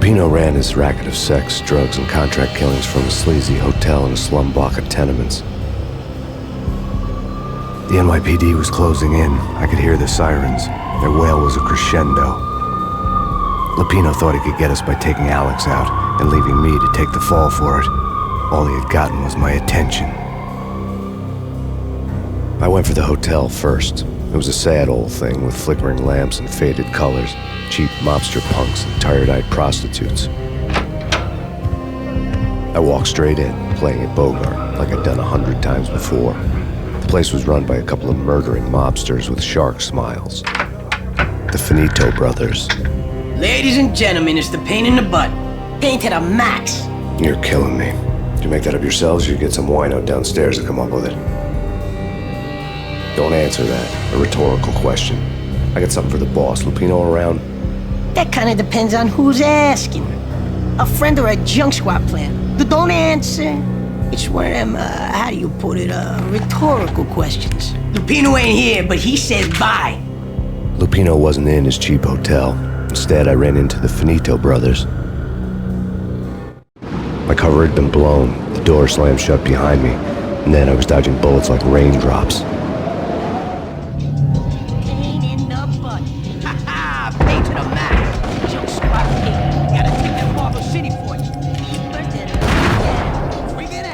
Lupino ran his racket of sex, drugs, and contract killings from a sleazy hotel in a slum block of tenements. The NYPD was closing in. I could hear the sirens. Their wail was a crescendo. Lupino thought he could get us by taking Alex out and leaving me to take the fall for it. All he had gotten was my attention. I went for the hotel first. It was a sad old thing with flickering lamps and faded colors, cheap mobster punks and tired-eyed prostitutes. I walked straight in, playing at Bogart like I'd done 100 times before. The place was run by a couple of murdering mobsters with shark smiles. The Finito Brothers. Ladies and gentlemen, it's the pain in the butt. Pain to the max. You're killing me. Did you make that up yourselves, or you get some wino downstairs to come up with it? Don't answer that. A rhetorical question. I got something for the boss. Lupino around? That kind of depends on who's asking. A friend or a junk squad plan. Don't answer. It's one of them, how do you put it, rhetorical questions. Lupino ain't here, but he says bye. Lupino wasn't in his cheap hotel. Instead, I ran into the Finito Brothers. My cover had been blown. The door slammed shut behind me, and then I was dodging bullets like raindrops. Pain in the butt. Ha ha! Pain to the max. Junk squad pain. Gotta take that Marble City for you. Bring it in.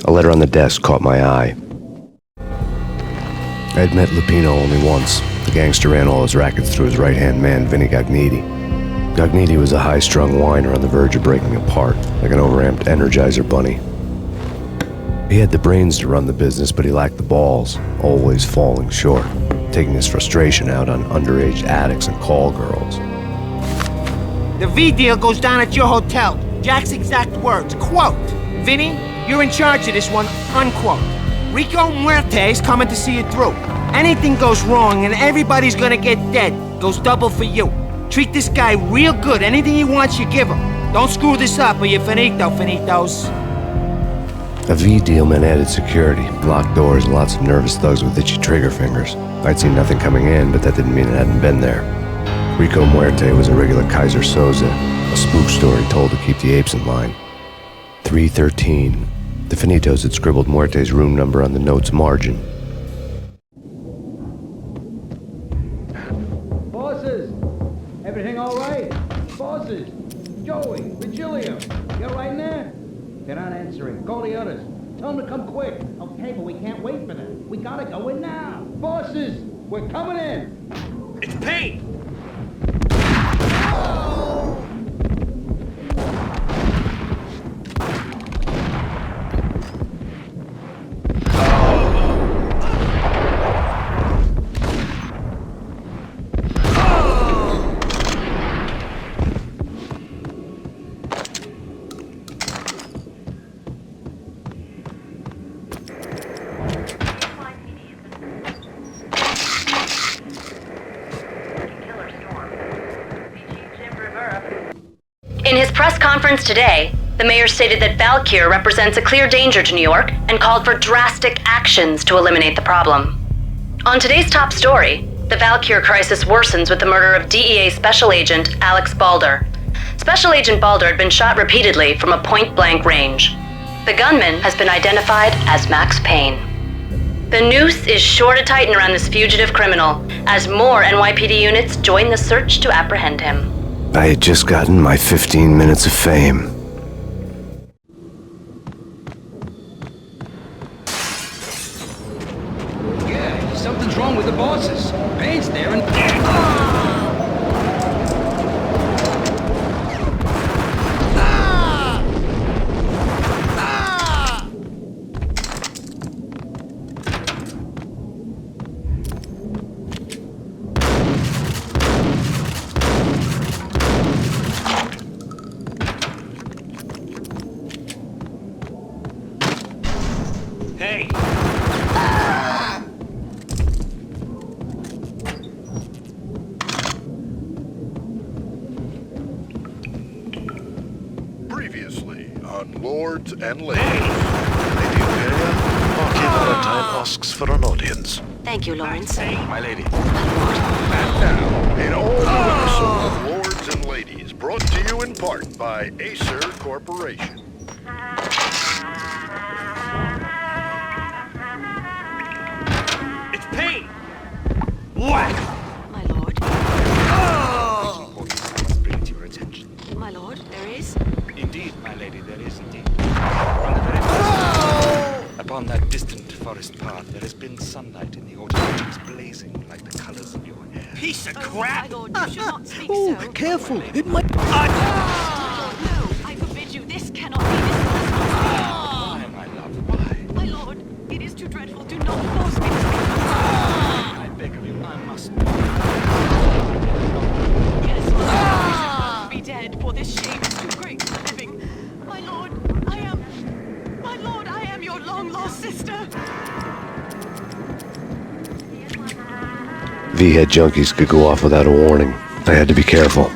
A letter on the desk caught my eye. I'd met Lupino only once. The gangster ran all his rackets through his right-hand man, Vinnie Gognitti. Gognitti was a high-strung whiner on the verge of breaking apart, like an overamped Energizer bunny. He had the brains to run the business, but he lacked the balls, always falling short, taking his frustration out on underage addicts and call girls. The V deal goes down at your hotel. Jack's exact words, quote, "Vinny, you're in charge of this one," unquote. Rico Muerte is coming to see it through. Anything goes wrong and everybody's gonna get dead. Goes double for you. Treat this guy real good. Anything he wants, you give him. Don't screw this up or you're finito, finitos. A V deal meant added security, locked doors, and lots of nervous thugs with itchy trigger fingers. I'd seen nothing coming in, but that didn't mean it hadn't been there. Rico Muerte was a regular Kaiser Soze, a spook story told to keep the apes in line. 313. The Finitos had scribbled Muerte's room number on the note's margin. Bosses! Everything all right? Bosses! Joey, Virgilio, you all right in there? They're not answering. Call the others. Tell them to come quick. Okay, but we can't wait for them. We gotta go in now. Bosses! We're coming in! It's Payne! In his press conference today, the mayor stated that Valkyr represents a clear danger to New York and called for drastic actions to eliminate the problem. On today's top story, the Valkyr crisis worsens with the murder of D.E.A. Special Agent Alex Balder. Special Agent Balder had been shot repeatedly from a point-blank range. The gunman has been identified as Max Payne. The noose is sure to tighten around this fugitive criminal as more NYPD units join the search to apprehend him. I had just gotten my 15 minutes of fame. Yeah, something's wrong with the bosses. Payne's there and... Hey! lords and ladies. Lady Imperial, Marquis Valentine asks for an audience. Thank you, Lawrence. My lady. And now, an all-new episode of Lords and Ladies, brought to you in part by Acer Corporation. It's Payne! Whack! My lord. I must bring it to your attention. My lord, there is? Indeed, my lady, there is indeed. Upon the very upon that distant forest path, there has been sunlight in the autumn, which is blazing like the colors of your hair. Piece of My crap! lord, you should not speak Oh, so. careful! It might... My lord, no! I forbid you. This cannot be. This must not Why, my love, why? be. My lord, it is too dreadful. Do not force me to speak. I beg of you, I must. Yes, my lord, we should both be dead, for this shame is too great for living. My lord, I am... My lord, I am your long-lost sister. V-head junkies could go off without a warning. I had to be careful.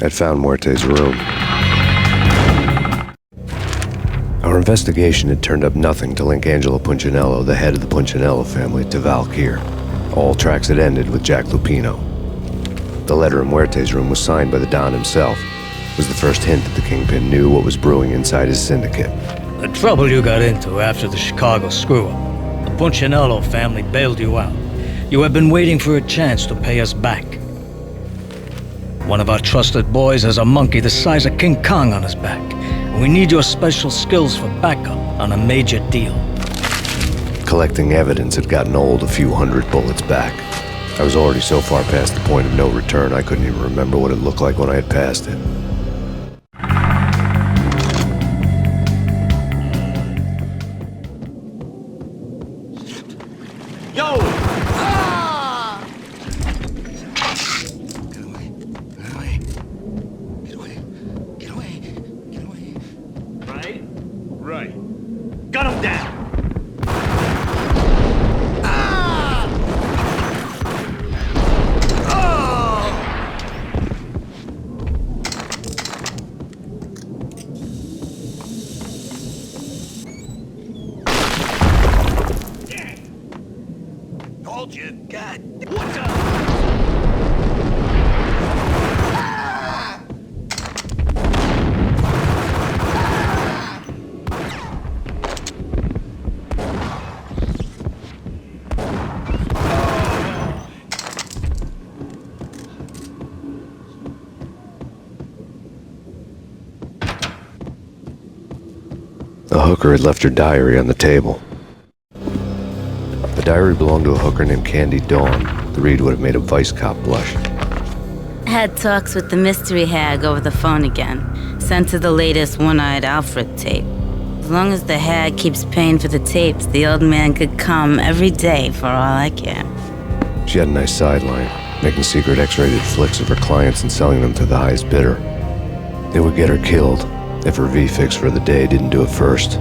I'd found Muerte's room. Our investigation had turned up nothing to link Angelo Punchinello, the head of the Punchinello family, to Valkyr. All tracks had ended with Jack Lupino. The letter in Muerte's room was signed by the Don himself. It was the first hint that the Kingpin knew what was brewing inside his syndicate. The trouble you got into after the Chicago screw-up. The Punchinello family bailed you out. You have been waiting for a chance to pay us back. One of our trusted boys has a monkey the size of King Kong on his back. And we need your special skills for backup on a major deal. Collecting evidence had gotten old a few hundred bullets back. I was already so far past the point of no return I couldn't even remember what it looked like when I had passed it. Yo! Right. Gun him down! Told you. God. What the? The hooker had left her diary on the table. The diary belonged to a hooker named Candy Dawn. The read would have made a vice cop blush. Had talks with the mystery hag over the phone again. Sent her the latest One-Eyed Alfred tape. As long as the hag keeps paying for the tapes, the old man could come every day for all I care. She had a nice sideline, making secret X-rated flicks of her clients and selling them to the highest bidder. It would get her killed if her V-fix for the day didn't do it first.